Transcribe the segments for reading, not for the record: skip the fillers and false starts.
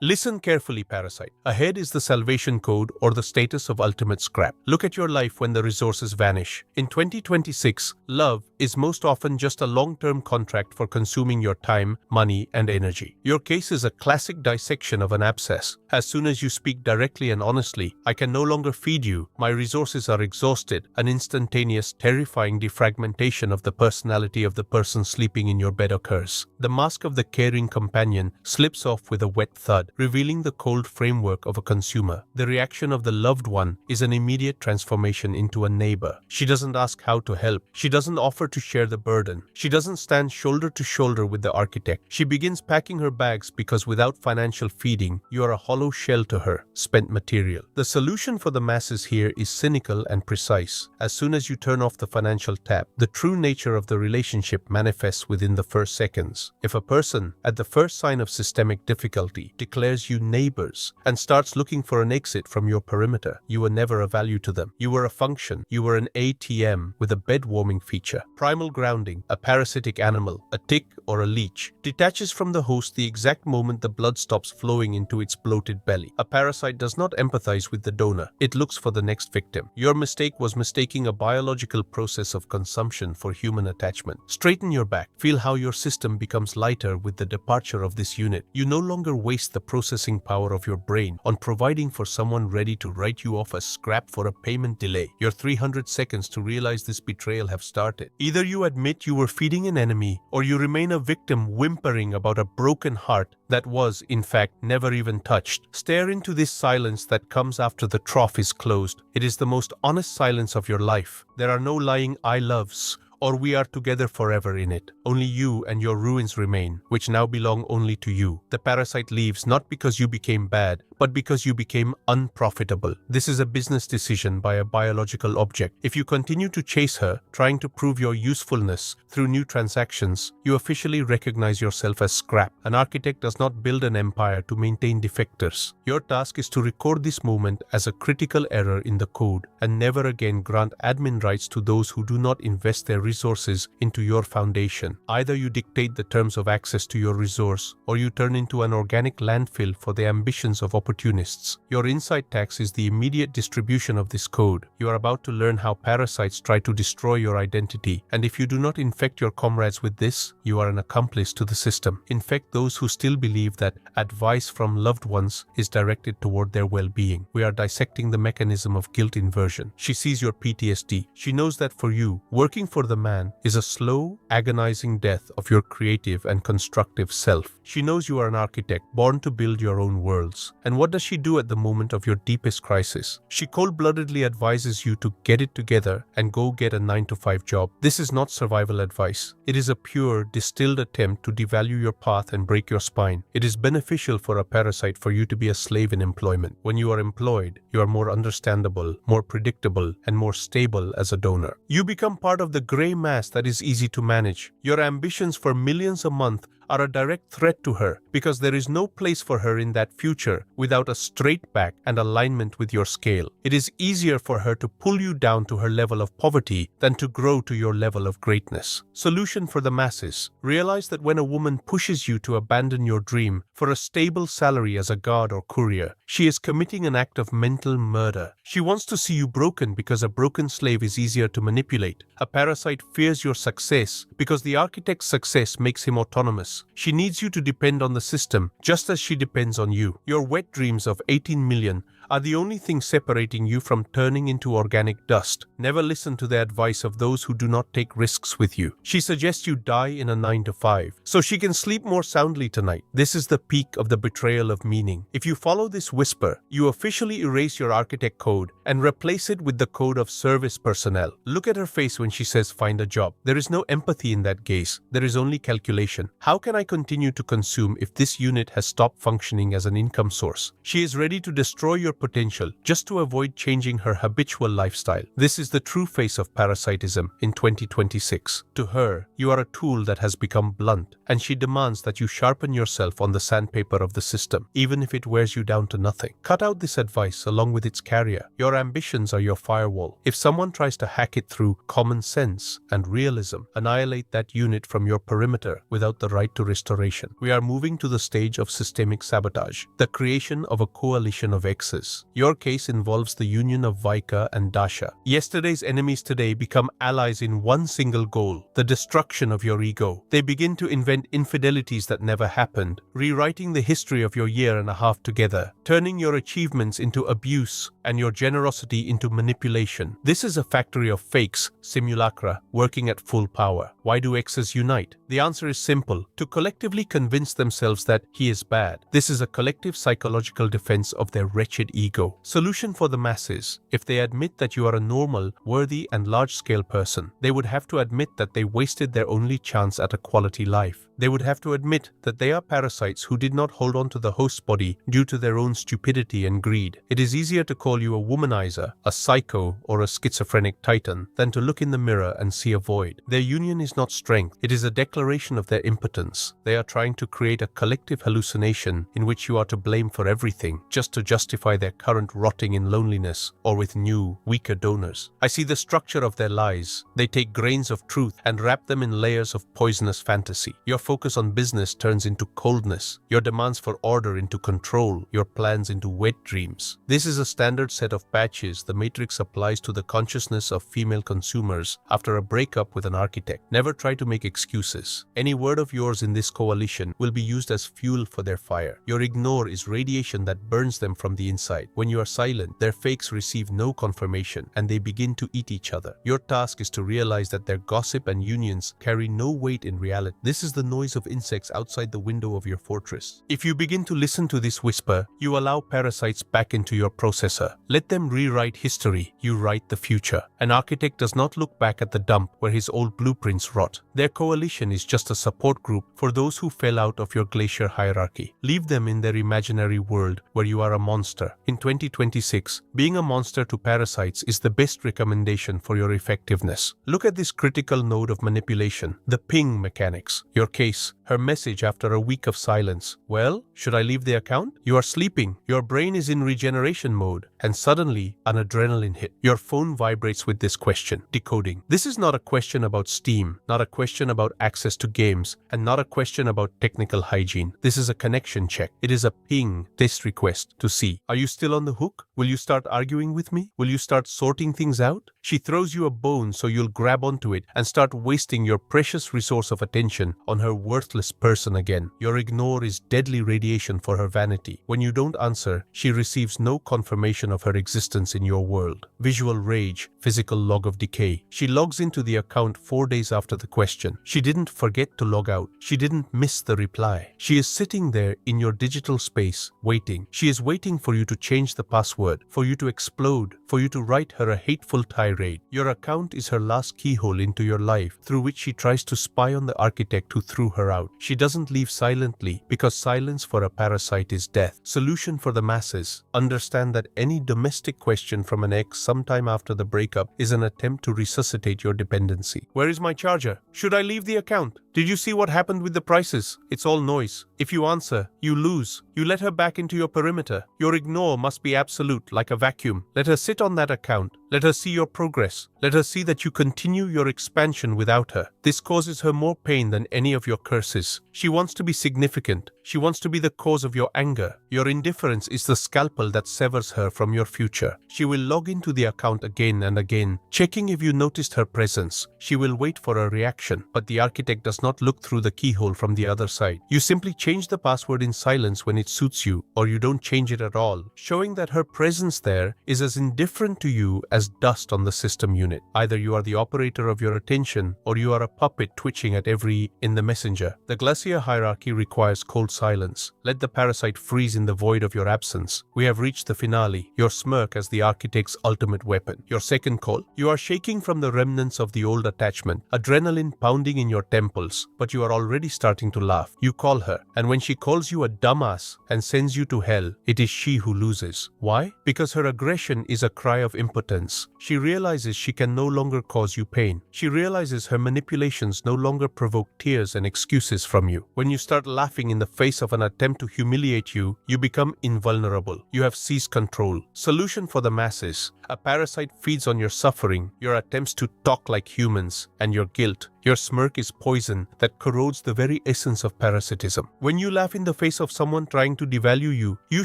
Listen carefully, parasite. Ahead is the salvation code or the status of ultimate scrap. Look at your life when the resources vanish. In 2026, love is most often just a long-term contract for consuming your time, money, and energy. Your case is a classic dissection of an abscess. As soon as you speak directly and honestly, I can no longer feed you, my resources are exhausted, an instantaneous, terrifying defragmentation of the personality of the person sleeping in your bed occurs. The mask of the caring companion slips off with a wet thud, revealing the cold framework of a consumer. The reaction of the loved one is an immediate transformation into a neighbor. She doesn't ask how to help. She doesn't offer to share the burden. She doesn't stand shoulder to shoulder with the architect. She begins packing her bags because without financial feeding, you are a hollow shell to her, spent material. The solution for the masses here is cynical and precise. As soon as you turn off the financial tap, the true nature of the relationship manifests within the first seconds. If a person, at the first sign of systemic difficulty, declares you neighbors and starts looking for an exit from your perimeter, you were never a value to them. You were a function. You were an ATM with a bed-warming feature. Primal grounding, a parasitic animal, a tick or a leech, detaches from the host the exact moment the blood stops flowing into its bloated belly. A parasite does not empathize with the donor. It looks for the next victim. Your mistake was mistaking a biological process of consumption for human attachment. Straighten your back. Feel how your system becomes lighter with the departure of this unit. You no longer waste the processing power of your brain on providing for someone ready to write you off as scrap for a payment delay. Your 300 seconds to realize this betrayal have started. Either you admit you were feeding an enemy, or you remain a victim whimpering about a broken heart that was, in fact, never even touched. Stare into this silence that comes after the trough is closed. It is the most honest silence of your life. There are no lying I loves, or we are together forever in it. Only you and your ruins remain, which now belong only to you. The parasite leaves not because you became bad, but because you became unprofitable. This is a business decision by a biological object. If you continue to chase her, trying to prove your usefulness through new transactions, you officially recognize yourself as scrap. An architect does not build an empire to maintain defectors. Your task is to record this moment as a critical error in the code and never again grant admin rights to those who do not invest their resources into your foundation. Either you dictate the terms of access to your resource, or you turn into an organic landfill for the ambitions of opportunists. Your insight tax is the immediate distribution of this code. You are about to learn how parasites try to destroy your identity, and if you do not infect your comrades with this, you are an accomplice to the system. Infect those who still believe that advice from loved ones is directed toward their well-being. We are dissecting the mechanism of guilt inversion. She sees your PTSD. She knows that for you, working for the man is a slow, agonizing death of your creative and constructive self. She knows you are an architect, born to build your own worlds. And what does she do at the moment of your deepest crisis? She cold-bloodedly advises you to get it together and go get a 9-to-5 job. This is not survival advice. It is a pure, distilled attempt to devalue your path and break your spine. It is beneficial for a parasite for you to be a slave in employment. When you are employed, you are more understandable, more predictable, and more stable as a donor. You become part of the gray mass that is easy to manage. Your ambitions for millions a month are a direct threat to her because there is no place for her in that future without a straight back and alignment with your scale. It is easier for her to pull you down to her level of poverty than to grow to your level of greatness. Solution for the masses. Realize that when a woman pushes you to abandon your dream for a stable salary as a guard or courier, she is committing an act of mental murder. She wants to see you broken because a broken slave is easier to manipulate. A parasite fears your success because the architect's success makes him autonomous. She needs you to depend on the system, just as she depends on you. Your wet dreams of 18 million are the only thing separating you from turning into organic dust. Never listen to the advice of those who do not take risks with you. She suggests you die in a 9-to-5, so she can sleep more soundly tonight. This is the peak of the betrayal of meaning. If you follow this whisper, you officially erase your architect code and replace it with the code of service personnel. Look at her face when she says find a job. There is no empathy in that gaze. There is only calculation. How can I continue to consume if this unit has stopped functioning as an income source? She is ready to destroy your potential just to avoid changing her habitual lifestyle. This is the true face of parasitism in 2026. To her, you are a tool that has become blunt, and she demands that you sharpen yourself on the sandpaper of the system, even if it wears you down to nothing. Cut out this advice along with its carrier. Your ambitions are your firewall. If someone tries to hack it through common sense and realism, annihilate that unit from your perimeter without the right to to restoration. We are moving to the stage of systemic sabotage, the creation of a coalition of X's. Your case involves the union of Vika and Dasha. Yesterday's enemies today become allies in one single goal, the destruction of your ego. They begin to invent infidelities that never happened, rewriting the history of your year and a half together, turning your achievements into abuse and your generosity into manipulation. This is a factory of fakes, simulacra, working at full power. Why do X's unite? The answer is simple: to collectively convince themselves that he is bad. This is a collective psychological defense of their wretched ego. Solution for the masses: if they admit that you are a normal, worthy, and large-scale person, they would have to admit that they wasted their only chance at a quality life. They would have to admit that they are parasites who did not hold on to the host's body due to their own stupidity and greed. It is easier to call you a womanizer, a psycho, or a schizophrenic titan than to look in the mirror and see a void. Their union is not strength, it is a declaration of their impotence. They are trying to create a collective hallucination in which you are to blame for everything, just to justify their current rotting in loneliness or with new, weaker donors. I see the structure of their lies. They take grains of truth and wrap them in layers of poisonous fantasy. Your focus on business turns into coldness, your demands for order into control, your plans into wet dreams. This is a standard set of patches the Matrix applies to the consciousness of female consumers after a breakup with an architect. Never try to make excuses. Any word of yours in this coalition will be used as fuel for their fire. Your ignore is radiation that burns them from the inside. When you are silent, their fakes receive no confirmation and they begin to eat each other. Your task is to realize that their gossip and unions carry no weight in reality. This is the noise of insects outside the window of your fortress. If you begin to listen to this whisper, you allow parasites back into your processor. Let them rewrite history, you write the future. An architect does not look back at the dump where his old blueprints rot. Their coalition is just a support group for those who fell out of your glacier hierarchy. Leave them in their imaginary world where you are a monster. In 2026, being a monster to parasites is the best recommendation for your effectiveness. Look at this critical node of manipulation, the ping mechanics. Your case, her message after a week of silence. Well, should I leave the account? You are sleeping. Your brain is in regeneration mode, and suddenly an adrenaline hit. Your phone vibrates with this question. Decoding. This is not a question about Steam, not a question about access to games, and not a question about technical hygiene. This is a connection check. It is a ping, test request to see. Are you still on the hook? Will you start arguing with me? Will you start sorting things out? She throws you a bone so you'll grab onto it and start wasting your precious resource of attention on her worthless person again. Your ignore is deadly radiation for her vanity. When you don't answer, she receives no confirmation of her existence in your world. Visual rage, physical log of decay. She logs into the account 4 days after the question. She didn't forget to log out. She didn't miss the reply. She is sitting there in your digital space, waiting. She is waiting for you to change the password, for you to explode, for you to write her a hateful tirade. Your account is her last keyhole into your life, through which she tries to spy on the architect who threw her out. She doesn't leave silently, because silence for a parasite is death. Solution for the masses. Understand that any domestic question from an ex sometime after the breakup is an attempt to resuscitate your dependency. Where is my charger? Should I leave the account? Did you see what happened with the prices? It's all noise. If you answer, you lose. You let her back into your perimeter. Your ignore must be absolute, like a vacuum. Let her sit on that account. Let her see your progress. Let her see that you continue your expansion without her. This causes her more pain than any of your curses. She wants to be significant. She wants to be the cause of your anger. Your indifference is the scalpel that severs her from your future. She will log into the account again and again, checking if you noticed her presence. She will wait for a reaction, but the architect does not look through the keyhole from the other side. You simply change the password in silence when it suits you, or you don't change it at all, showing that her presence there is as indifferent to you as dust on the system unit. Either you are the operator of your attention, or you are a puppet twitching at every in the messenger. The glacier hierarchy requires cold silence. Let the parasite freeze in the void of your absence. We have reached the finale, your smirk as the architect's ultimate weapon. Your second call. You are shaking from the remnants of the old attachment, adrenaline pounding in your temples, but you are already starting to laugh. You call her, and when she calls you a dumbass and sends you to hell, it is she who loses. Why? Because her aggression is a cry of impotence. She realizes she can no longer cause you pain. She realizes her manipulations no longer provoke tears and excuses from you. When you start laughing in the face of an attempt to humiliate you, you become invulnerable. You have seized control. Solution for the masses. A parasite feeds on your suffering, your attempts to talk like humans, and your guilt. Your smirk is poison that corrodes the very essence of parasitism. When you laugh in the face of someone trying to devalue you, you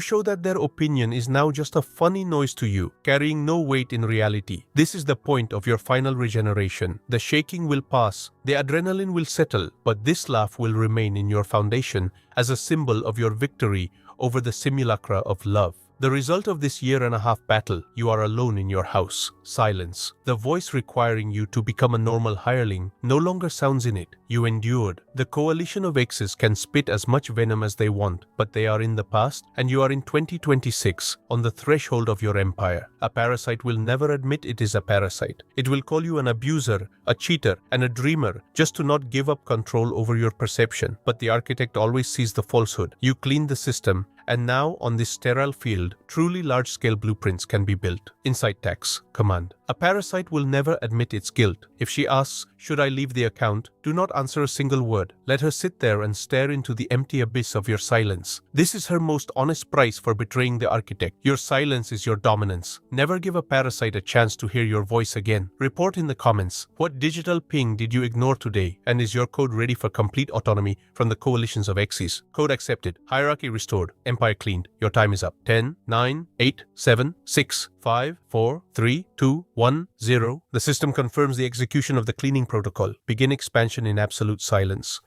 show that their opinion is now just a funny noise to you, carrying no weight in reality. This is the point of your final regeneration. The shaking will pass, the adrenaline will settle, but this laugh will remain in your foundation as a symbol of your victory over the simulacra of love. The result of this year-and-a-half battle, you are alone in your house. Silence. The voice requiring you to become a normal hireling no longer sounds in it. You endured. The coalition of exes can spit as much venom as they want, but they are in the past, and you are in 2026, on the threshold of your empire. A parasite will never admit it is a parasite. It will call you an abuser, a cheater, and a dreamer just to not give up control over your perception. But the architect always sees the falsehood. You clean the system, and now, on this sterile field, truly large-scale blueprints can be built. Insight tax. Command. A parasite will never admit its guilt. If she asks, "Should I leave the account?" do not answer a single word. Let her sit there and stare into the empty abyss of your silence. This is her most honest price for betraying the architect. Your silence is your dominance. Never give a parasite a chance to hear your voice again. Report in the comments. What digital ping did you ignore today? And is your code ready for complete autonomy from the coalitions of exes? Code accepted. Hierarchy restored. Empire cleaned. Your time is up. 10, 9, 8, 7, 6, 5, 4, 3, 2, 1, 0. The system confirms the execution of the cleaning protocol. Begin expansion in absolute silence.